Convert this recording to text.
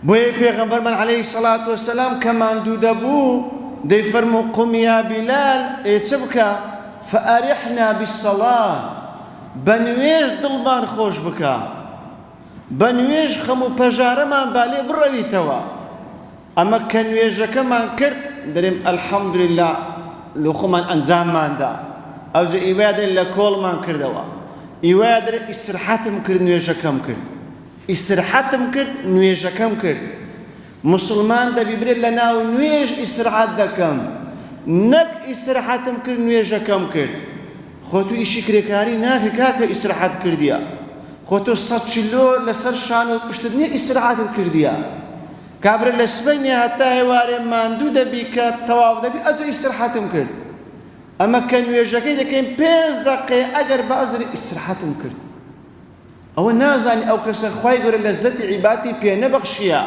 بۆیە پێغەمبەرمان عەلەیهی سەڵات وەسەلام کە ماندوو دەبوو دەیفەرموو قم یا بلال چ بکە فەئەریحنا بالصەڵاة بە نوێژ دڵمان خۆش بکە بە نوێژ خەم و پەژارەمان با لێ بڕەویتەوە ئەمە کە نوێژەکەمان کرد دەرێم ئەلحەمدوللیلا لە خۆمان ئەنجامماندا ئەوجا ئیوایە دەرێت لە کۆڵمان کردەوە ئیوایە دەرێت ئیستراحەتم کرد نوێژەکەم کرد ئیستراحەتم کرد نوێژەکەم کرد مسلمان دەبی برێت لە ناو نوێژ ئیستراحەت دەکەم نەک ئیستراحەتم کرد نوێژەکەم کرد خۆ تو ئیشی کرێکاری ناکە کاکە ئیستراحەت کردیە خۆ تۆ 100 کیلۆ لەسەر شان و پشتت نییە ئیستراحەتت کردیە کابرا لە سبەینێ هەتا هێوارێ ماندوو دەبی کە تەواو دەبی ئەجا ئیستراحەتم کرد ئەمە کە نوێژەکەی دەکەین 5 دقیقە ئەگەر بەعز دەری ئیستراحەتم کرد ئەوە نازانی ئەو کەسە خوای گەورە لەزەتی عیبادەتی پێ نەبەخشیە